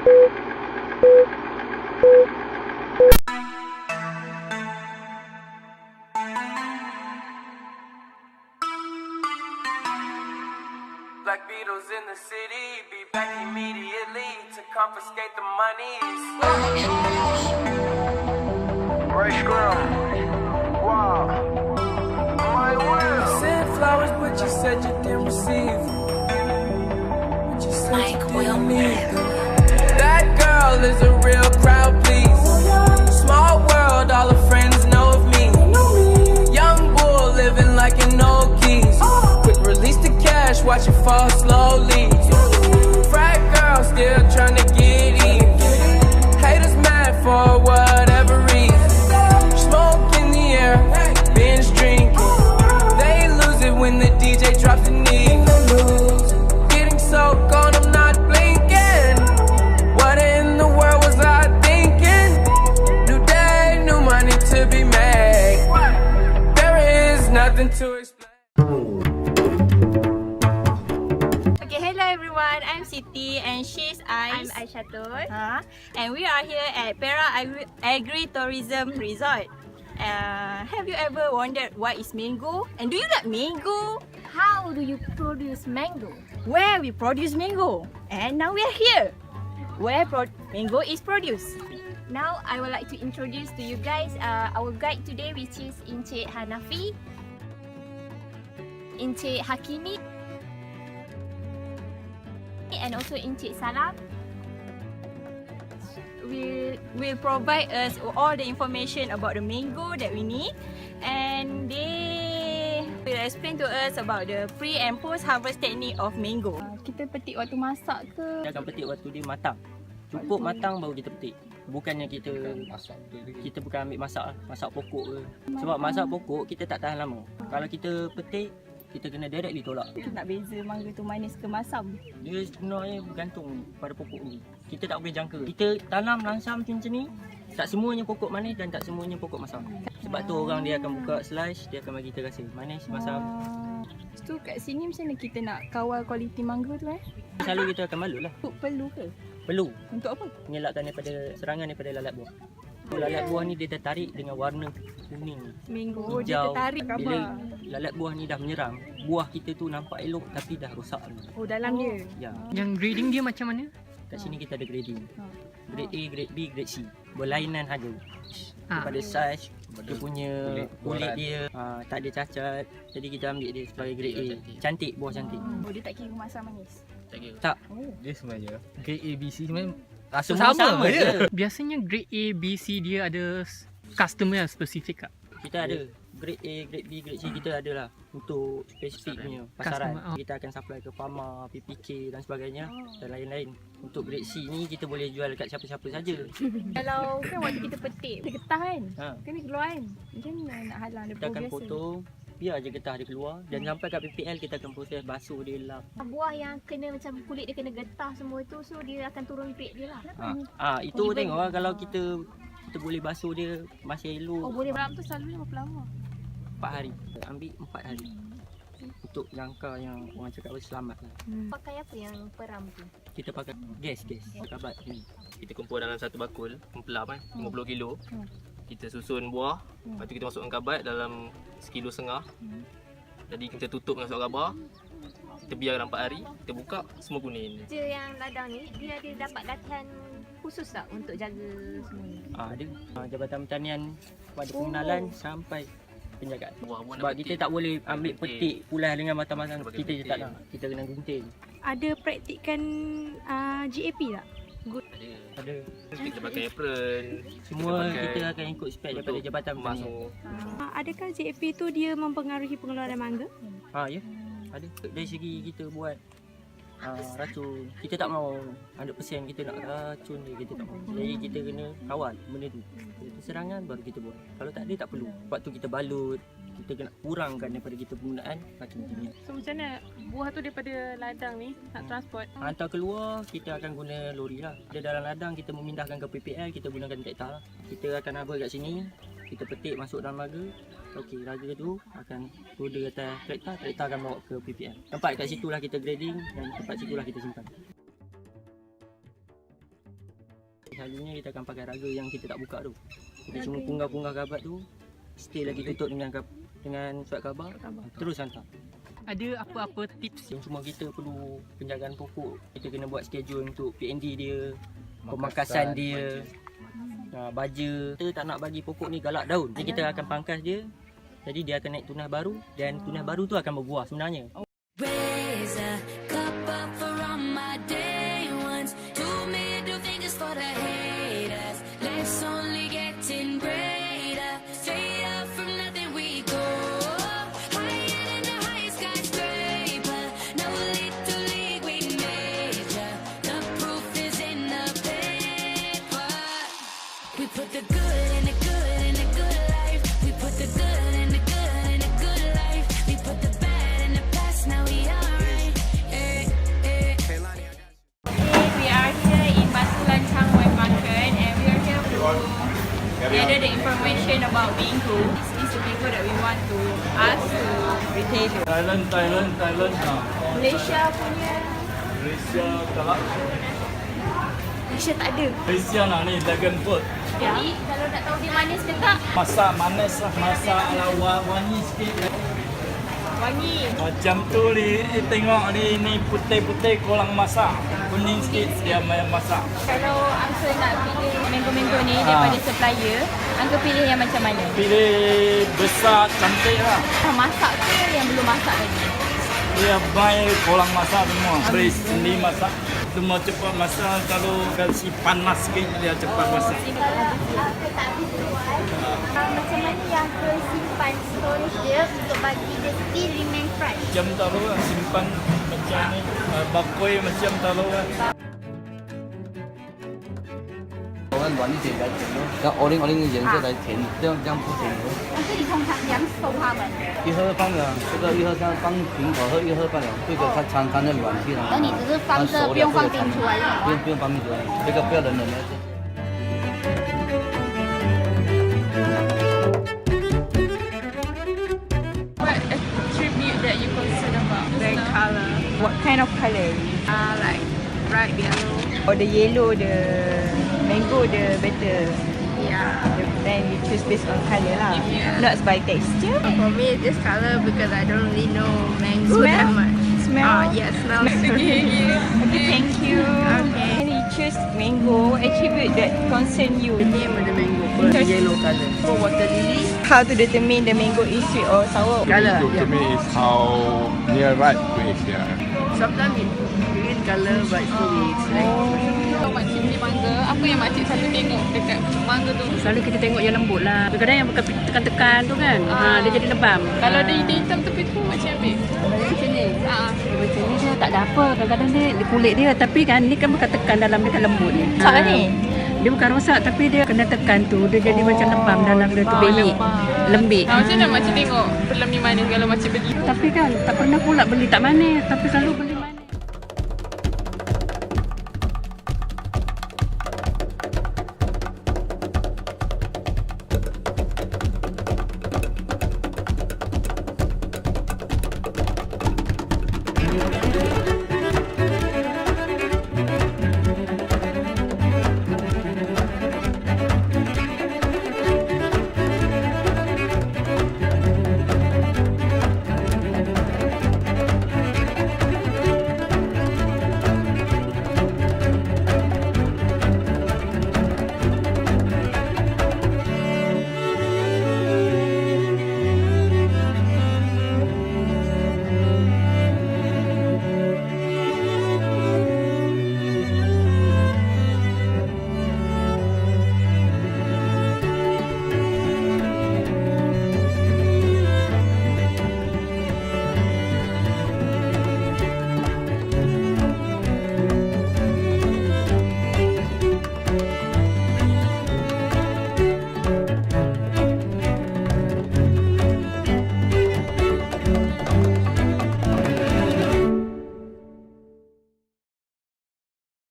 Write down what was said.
Black Beatles in the city, be back immediately to confiscate the monies. Ray Scrum, wow, my will. Sent flowers, but you said you didn't receive. But you said you didn't need them. That girl is a real crowd, please. Small world, all her friends know of me. Young bull living like an old geese. Quick release the cash, watch it fall slowly. Frat girl still trying to get in. Haters mad for whatever reason. Smoke in the air, binge drinking. They lose it when the DJ drops the knee. Getting so gone, I'm not blinking. What in the world was I thinking? New day, new money to be made. There is nothing to explain. Okay, hello everyone. I'm Siti and she's I'm Ais. Aishatul. And we are here at Perak Agri-Tourism Resort. Have you ever wondered what is mango? And do you like mango? How do you produce mango? Where we produce mango? And now we are here, where mango is produced. Now I would like to introduce to you guys our guide today, which is Encik Hanafi, Encik Hakimi, and also Encik Salam. Will provide us all the information about the mango that we need, and they will explain to us about the pre and post harvest technique of mango. Kita petik waktu masak ke? Kita akan petik waktu dia matang. Cukup matang baru kita petik. Bukannya kita bukan ambil masak pokok ke. Sebab masak pokok kita tak tahan lama. Kalau kita petik, kita kena directly tolak. Kita nak beza mangga tu manis ke masam? Dia sebenarnya bergantung pada pokok ni. Kita tak boleh jangka. Kita tanam langsam macam ni, tak semuanya pokok manis dan tak semuanya pokok masam. Sebab tu orang dia akan buka slice, dia akan bagi kita rasa manis, masam. Tu kat sini macam mana kita nak kawal kualiti mangga tu Selalu kita akan balut lah. Perlu ke? Perlu. Untuk apa? Mengelakkan serangan daripada lalat buah. Lalat buah ni dia tertarik dengan warna kuning, Mango dia hijau. tertarik Bila lalat buah ni dah menyerang, buah kita tu nampak elok tapi dah rosak. Oh, dalam dia. Ya. Yang grading dia macam mana? Kat sini kita ada grading. Grade A, grade B, grade C. Berlainan harga. Daripada saiz, dia punya kulit dia tak ada cacat. Jadi kita ambil dia sebagai grade A. Cantik, buah cantik. Oh, dia tak kira masam manis. Tak. Dia sebenarnya grade A, B, C sebenarnya rasa Semua sama je. Biasanya grade A, B, C dia ada customer yang spesifik tak? Kita ada grade A, grade B, grade C, kita ada lah untuk spesifik punya pasaran. Customer, Kita akan supply ke Pharma, PPK dan sebagainya dan lain-lain. Untuk grade C ni kita boleh jual dekat siapa-siapa saja. Kalau kan waktu kita petik, dia getah kan? Ha. Kena keluar kan? Macam mana nak halang dia Kita akan biasa? potong, biar je getah dia keluar dan sampai kat PPL kita akan proses basuh dia lap. Buah yang kena macam kulit dia kena getah semua tu, so dia akan turun grade dia lah. Itu tengok lah kalau kita boleh basuh dia masih elok. Oh, boleh beram tu selalunya berapa lama? 4 hari. Ambil 4 hari. Untuk jangka yang orang cakap selamat lah. Pakai apa yang peram tu? Kita pakai gas. Kabat ni. Kita kumpul dalam satu bakul, pempelam 50 kilo. Kita susun buah, lepas tu kita masukkan kabat dalam 1,5 kilo. Jadi kita tutup dengan surat khabar. Kita biarkan 4 hari, kita buka semua kuning. Kerja yang ladang ni, dia ada dapat latihan khusus tak untuk jaga semua ni? Ada. Jabatan Pertanian pada pengenalan sampai penjagaan. Buah-buah Sebab kita tak boleh ambil petik pulas dengan batang-batang. Kita je tak nak. Kita kena gunting. Ada praktikan GAP tak? Ada. Kita pakai apron. Semua pakai kita akan ikut spek daripada Jabatan Pertanian. masuk. Adakah GAP tu dia mempengaruhi pengeluaran mangga? Ya. Ada. Dari segi kita buat racun, kita tak mau 100% kita nak racun dia, kita tak mau. Jadi kita kena kawal benda tu. Kita serangan baru kita buat. Kalau tak ada tak perlu. Sebab tu kita balut, kita kena kurangkan daripada kita penggunaan racun kimia. So macam mana buah tu daripada ladang ni nak transport? Hantar keluar, kita akan guna lori lah. Dia dalam ladang, kita memindahkan ke PPL, kita gunakan traktor lah. Kita akan habur kat sini, kita petik masuk dalam laga. Okey, laga tu akan roda atas traktor akan bawa ke PPL. Tempat kat situlah kita grading dan tempat situlah kita simpan. selalunya kita akan pakai raga yang kita tak buka tu. Kita cuma punggah-punggah gabat tu, stay lagi tutup dengan surat khabar, terus hantar. Ada apa-apa tips? Yang cuma kita perlu penjagaan pokok. Kita kena buat schedule untuk PND dia, pemangkasan dia, baja. Kita tak nak bagi pokok ni galak daun. Jadi kita akan pangkas dia. Jadi dia akan naik tunas baru dan tunas baru tu akan berbuah sebenarnya. Raise a cup up for all my day ones. 2 middle fingers for the haters. Let's only getting greater. Straight up from nothing we go. Higher than the highest skyscraper. No little league we major. The proof is in the paper. We put the good in the good in the good life. We put the good in the good in the good life. We put the bad in the past. Now we alright. We are here in Batu Lancang Wet Market and we are here to gather the information about mango. This is the mango that we want to ask to retailer. Thailand. Malaysia punya, Malaysia tak. Malaysia tak ada. Malaysia nak ni dragon fruit. Jadi kalau nak tahu dia manis ke tak? Masak manis lah, masak ala wangi sikit. Wangi. Macam tu ni, tengok ni putih-putih kurang masak. Kuning sikit dia masak. Kalau Uncle nak pilih mango-mango ni daripada supplier, Uncle pilih yang macam mana? Pilih besar cantik lah. Masak ke yang belum masak lagi? Dia baik kurang masak semua. Beri sendiri masak. Semua cepat masak. Kalau kasi panas sikit dia cepat masak. Tak habis jual. Macam mana yang simpan storage dia untuk bagi dia still remain fresh? Macam taruh lah, simpan macam ni. Bakoi macam taruh lah. 按软一点来填咯，然后 orange 的颜色来填，这样不填合。但是你通常怎样收它们？一盒放了，这个一盒像放苹果和一盒放了，这个它掺的软气了。然后你只是放着，不用放冰出来是吗？不用放冰出来，这个不要冷的。 What attribute that you concern about? The color. What kind of color? Like bright yellow. Or the yellow, the mango, the better. Yeah. Then we choose based on color lah. Yeah. Not by texture. For me, this color because I don't really know mango Smell? that much. Smell? Yeah, smells. Okay, thank you. Okay. Can you choose mango attribute that concern you? The name of the mango. First, Yellow color. For water lily. how to determine the mango is sweet or sour? Color. To me is how near ripe it is. Yeah. Sometimes it's green color but it's Oh. Kalau makcik beli mangga, apa yang makcik selalu tengok dekat mangga tu? Selalu kita tengok yang lembut lah. Kadang-kadang yang bukan tekan-tekan tu kan, dia jadi lebam. Kalau dia hitam tepi tu makcik ambil. Macam ni? Macam ni dia tak ada apa. Kadang-kadang dia kulit dia tapi kan ni kan bukan tekan dalam dia kan lembut ni. Rosak ni? Dia bukan rosak tapi dia kena tekan tu. Dia jadi macam lebam dalam dia tu belik. Lembik. Macam mana makcik tengok film ni manis kalau makcik beli? Tapi kan tak pernah pula beli tak manis. Tapi selalu beli